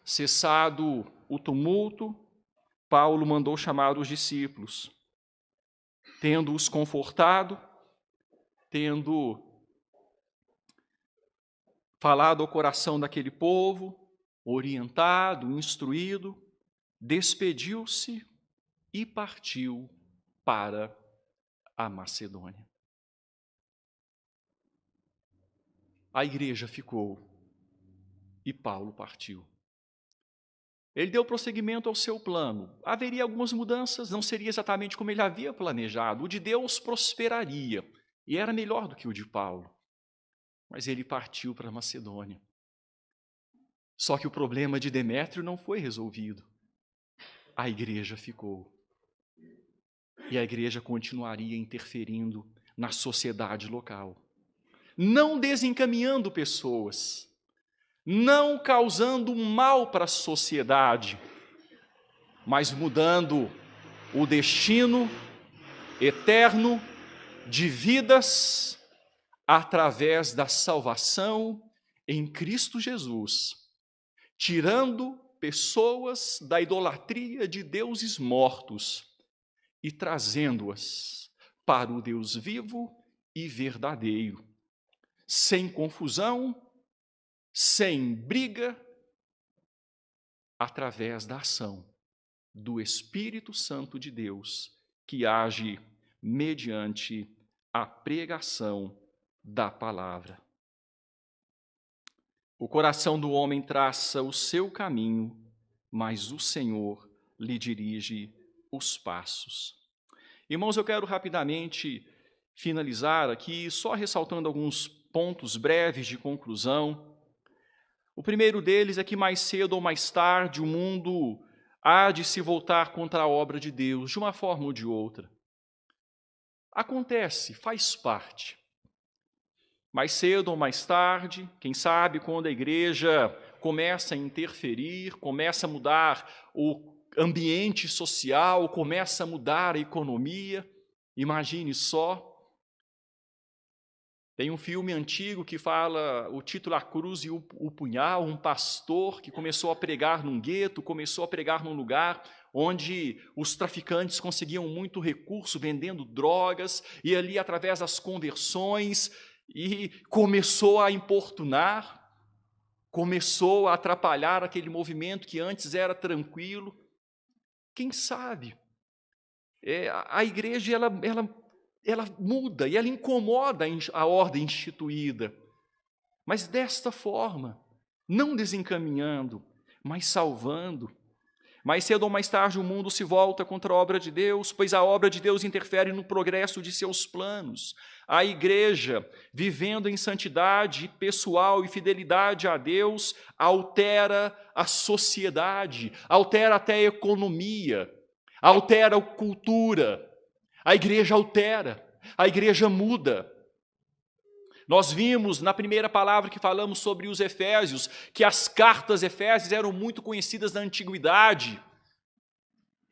Cessado o tumulto, Paulo mandou chamar os discípulos. Tendo-os confortado, tendo falado ao coração daquele povo, orientado, instruído, despediu-se e partiu para a Macedônia. A igreja ficou e Paulo partiu. Ele deu prosseguimento ao seu plano. Haveria algumas mudanças, não seria exatamente como ele havia planejado. O de Deus prosperaria e era melhor do que o de Paulo. Mas ele partiu para a Macedônia. Só que o problema de Demétrio não foi resolvido. A igreja ficou. E a igreja continuaria interferindo na sociedade local. Não desencaminhando pessoas, não causando mal para a sociedade, mas mudando o destino eterno de vidas através da salvação em Cristo Jesus, tirando pessoas da idolatria de deuses mortos e trazendo-as para o Deus vivo e verdadeiro, sem confusão, sem briga, através da ação do Espírito Santo de Deus, que age mediante a pregação da palavra. O coração do homem traça o seu caminho, mas o Senhor lhe dirige os passos. Irmãos, eu quero rapidamente finalizar aqui, só ressaltando alguns pontos breves de conclusão. O primeiro deles é que mais cedo ou mais tarde o mundo há de se voltar contra a obra de Deus, de uma forma ou de outra. Acontece, faz parte. Mais cedo ou mais tarde, quem sabe quando a igreja começa a interferir, começa a mudar o ambiente social, começa a mudar a economia, imagine só. Tem um filme antigo que fala, o título A Cruz e o Punhal, um pastor que começou a pregar num gueto, começou a pregar num lugar onde os traficantes conseguiam muito recurso vendendo drogas, e ali através das conversões, e começou a importunar, começou a atrapalhar aquele movimento que antes era tranquilo. Quem sabe? A igreja, ela muda e ela incomoda a ordem instituída, mas desta forma, não desencaminhando, mas salvando. Mais cedo ou mais tarde o mundo se volta contra a obra de Deus, pois a obra de Deus interfere no progresso de seus planos. A igreja, vivendo em santidade pessoal e fidelidade a Deus, altera a sociedade, altera até a economia, altera a cultura. A igreja altera, a igreja muda. Nós vimos na primeira palavra que falamos sobre os Efésios, que as cartas Efésios eram muito conhecidas na antiguidade.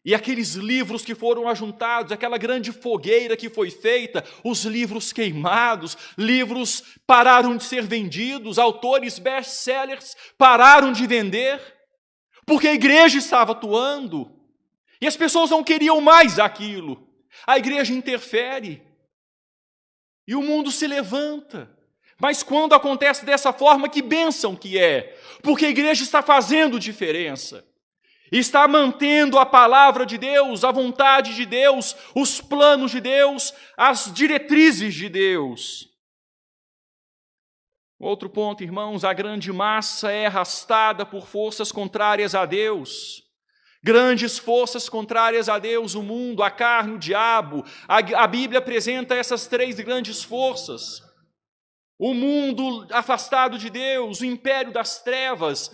E aqueles livros que foram ajuntados, aquela grande fogueira que foi feita, os livros queimados, livros pararam de ser vendidos, autores best-sellers pararam de vender, porque a igreja estava atuando, e as pessoas não queriam mais aquilo. A igreja interfere, e o mundo se levanta. Mas quando acontece dessa forma, que bênção que é, porque a igreja está fazendo diferença. Está mantendo a palavra de Deus, a vontade de Deus, os planos de Deus, as diretrizes de Deus. Outro ponto, irmãos, a grande massa é arrastada por forças contrárias a Deus. Grandes forças contrárias a Deus, o mundo, a carne, o diabo. A Bíblia apresenta essas três grandes forças. O mundo afastado de Deus, o império das trevas,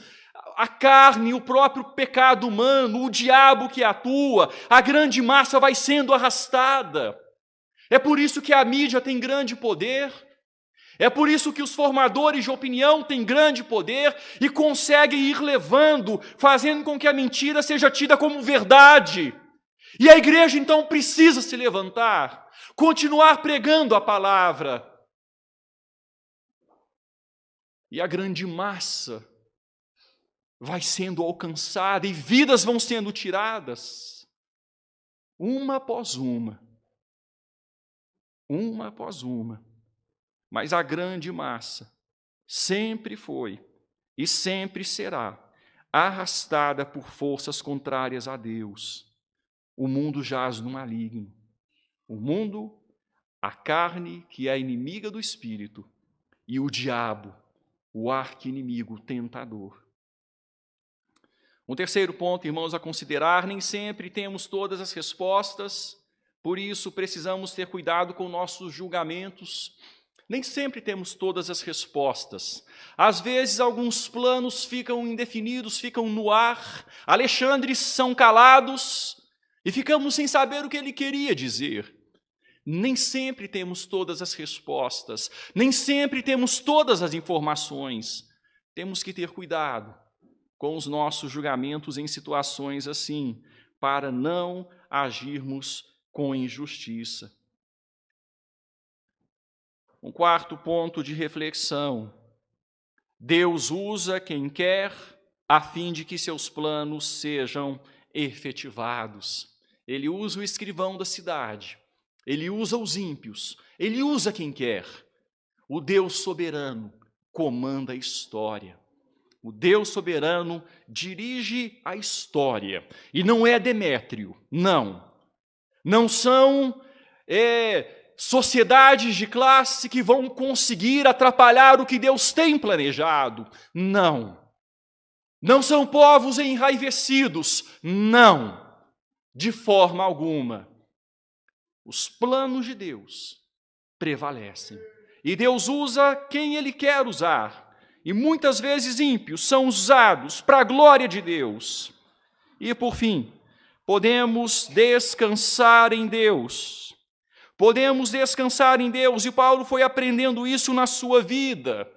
a carne, o próprio pecado humano, o diabo que atua, a grande massa vai sendo arrastada. É por isso que a mídia tem grande poder, é por isso que os formadores de opinião têm grande poder e conseguem ir levando, fazendo com que a mentira seja tida como verdade. E a igreja então precisa se levantar, continuar pregando a palavra. E a grande massa vai sendo alcançada e vidas vão sendo tiradas, uma após uma. Mas a grande massa sempre foi e sempre será arrastada por forças contrárias a Deus. O mundo jaz no maligno. O mundo, a carne, que é a inimiga do espírito, e o diabo, o arqui-inimigo, o tentador. Um terceiro ponto, irmãos, a considerar: nem sempre temos todas as respostas, por isso precisamos ter cuidado com nossos julgamentos. Nem sempre temos todas as respostas. Às vezes, alguns planos ficam indefinidos, ficam no ar, alexandres são calados e ficamos sem saber o que ele queria dizer. Nem sempre temos todas as respostas, nem sempre temos todas as informações. Temos que ter cuidado com os nossos julgamentos em situações assim, para não agirmos com injustiça. Um quarto ponto de reflexão: Deus usa quem quer a fim de que seus planos sejam efetivados. Ele usa o escrivão da cidade, ele usa os ímpios, ele usa quem quer. O Deus soberano comanda a história. O Deus soberano dirige a história. E não é Demétrio, não. Não são sociedades de classe que vão conseguir atrapalhar o que Deus tem planejado. Não. Não são povos enraivecidos. Não. De forma alguma. Os planos de Deus prevalecem. E Deus usa quem Ele quer usar. E muitas vezes ímpios são usados para a glória de Deus. E por fim, podemos descansar em Deus. Podemos descansar em Deus, e Paulo foi aprendendo isso na sua vida,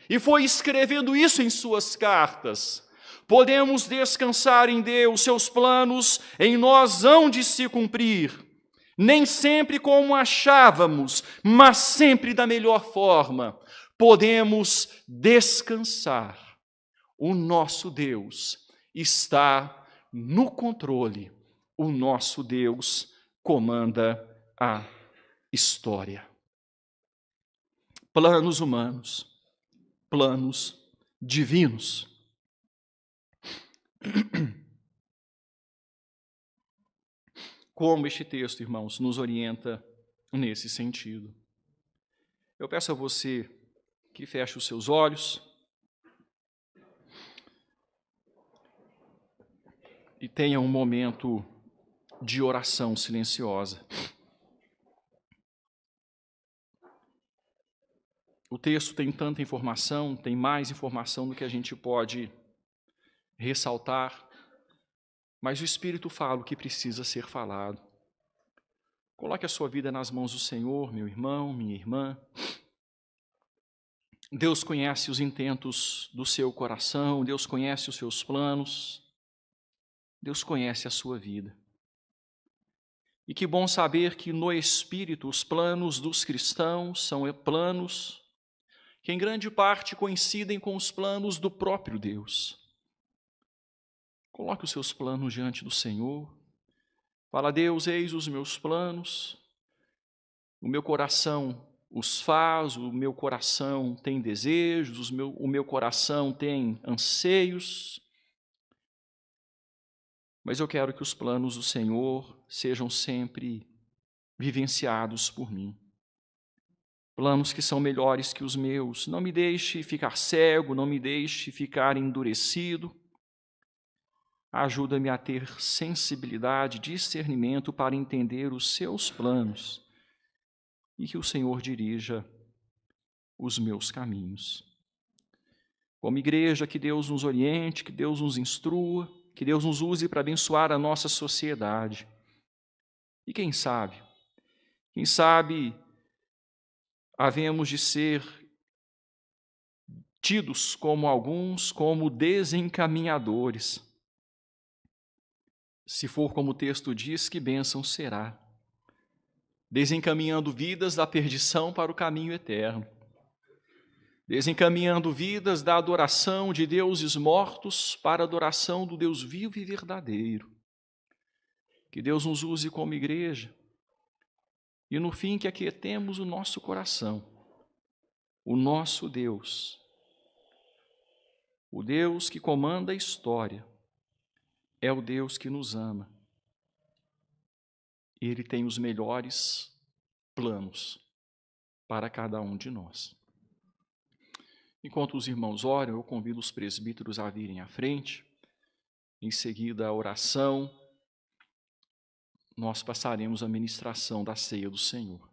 e foi escrevendo isso em suas cartas. Podemos descansar em Deus, seus planos em nós hão de se cumprir. Nem sempre como achávamos, mas sempre da melhor forma. Podemos descansar. O nosso Deus está no controle. O nosso Deus comanda a história. Planos humanos, planos divinos. Como este texto, irmãos, nos orienta nesse sentido. Eu peço a você que feche os seus olhos e tenha um momento de oração silenciosa. O texto tem tanta informação, tem mais informação do que a gente pode ressaltar, mas o Espírito fala o que precisa ser falado. Coloque a sua vida nas mãos do Senhor, meu irmão, minha irmã. Deus conhece os intentos do seu coração, Deus conhece os seus planos, Deus conhece a sua vida. E que bom saber que no Espírito os planos dos cristãos são planos que em grande parte coincidem com os planos do próprio Deus. Coloque os seus planos diante do Senhor. Fala: Deus, eis os meus planos, o meu coração os faz, o meu coração tem desejos, o meu coração tem anseios, mas eu quero que os planos do Senhor sejam sempre vivenciados por mim. Planos que são melhores que os meus. Não me deixe ficar cego, não me deixe ficar endurecido. Ajuda-me a ter sensibilidade, discernimento para entender os seus planos e que o Senhor dirija os meus caminhos. Como igreja, que Deus nos oriente, que Deus nos instrua, que Deus nos use para abençoar a nossa sociedade. E quem sabe, havemos de ser tidos como alguns, como desencaminhadores. Se for como o texto diz, que bênção será. Desencaminhando vidas da perdição para o caminho eterno. Desencaminhando vidas da adoração de deuses mortos para a adoração do Deus vivo e verdadeiro. Que Deus nos use como igreja. E no fim que aquietemos o nosso coração. O nosso Deus. O Deus que comanda a história. É o Deus que nos ama. Ele tem os melhores planos para cada um de nós. Enquanto os irmãos oram, eu convido os presbíteros a virem à frente. Em seguida, a oração, nós passaremos a ministração da ceia do Senhor.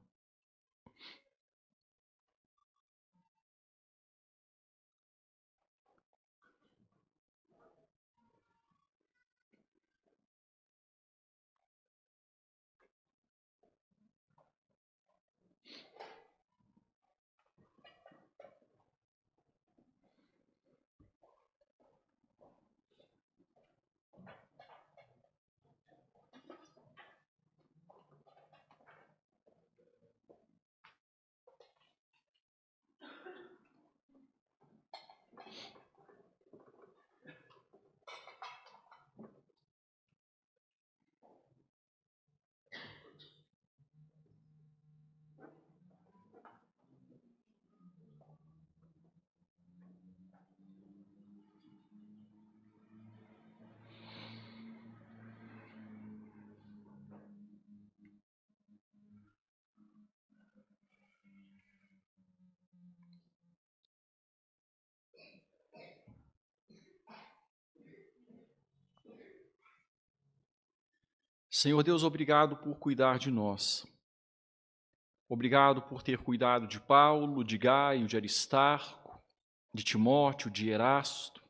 Senhor Deus, obrigado por cuidar de nós. Obrigado por ter cuidado de Paulo, de Gaio, de Aristarco, de Timóteo, de Erasto.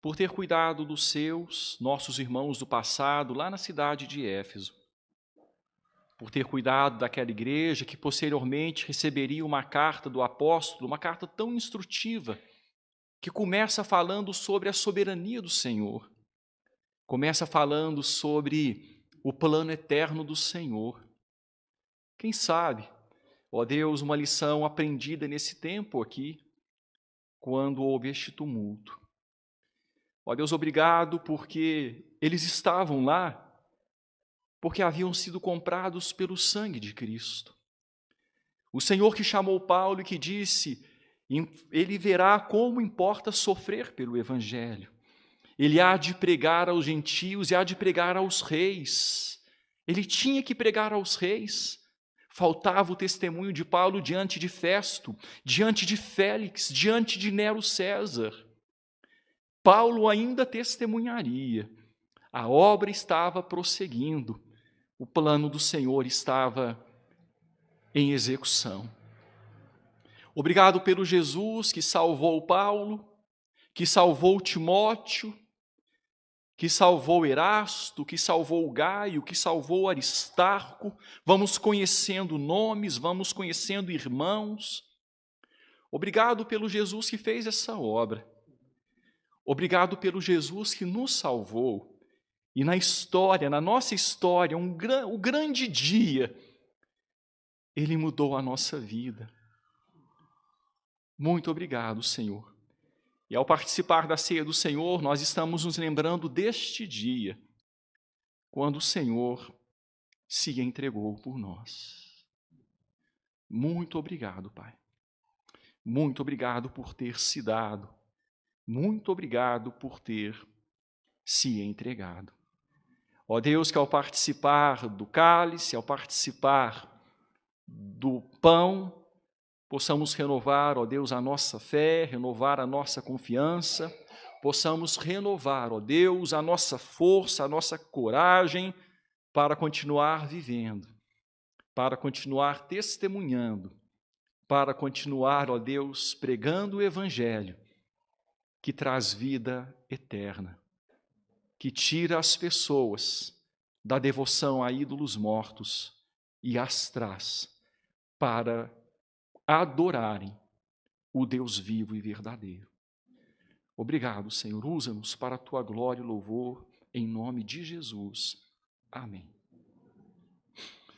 Por ter cuidado dos seus, nossos irmãos do passado, lá na cidade de Éfeso. Por ter cuidado daquela igreja que posteriormente receberia uma carta do apóstolo, uma carta tão instrutiva, que começa falando sobre a soberania do Senhor. Começa falando sobre o plano eterno do Senhor. Quem sabe, ó Deus, uma lição aprendida nesse tempo aqui, quando houve este tumulto. Ó Deus, obrigado porque eles estavam lá, porque haviam sido comprados pelo sangue de Cristo. O Senhor que chamou Paulo e que disse, ele verá como importa sofrer pelo Evangelho. Ele há de pregar aos gentios e há de pregar aos reis. Ele tinha que pregar aos reis. Faltava o testemunho de Paulo diante de Festo, diante de Félix, diante de Nero César. Paulo ainda testemunharia. A obra estava prosseguindo. O plano do Senhor estava em execução. Obrigado pelo Jesus que salvou Paulo, que salvou Timóteo, que salvou Erasto, que salvou Gaio, que salvou Aristarco. Vamos conhecendo nomes, vamos conhecendo irmãos. Obrigado pelo Jesus que fez essa obra. Obrigado pelo Jesus que nos salvou. E na história, na nossa história, o grande dia, Ele mudou a nossa vida. Muito obrigado, Senhor. E ao participar da ceia do Senhor, nós estamos nos lembrando deste dia, quando o Senhor se entregou por nós. Muito obrigado, Pai. Muito obrigado por ter se dado. Muito obrigado por ter se entregado. Ó Deus, que ao participar do cálice, ao participar do pão, possamos renovar, ó Deus, a nossa fé, renovar a nossa confiança, possamos renovar, ó Deus, a nossa força, a nossa coragem para continuar vivendo, para continuar testemunhando, para continuar, ó Deus, pregando o Evangelho que traz vida eterna, que tira as pessoas da devoção a ídolos mortos e as traz para adorarem o Deus vivo e verdadeiro. Obrigado, Senhor. Usa-nos para a tua glória e louvor, em nome de Jesus. Amém.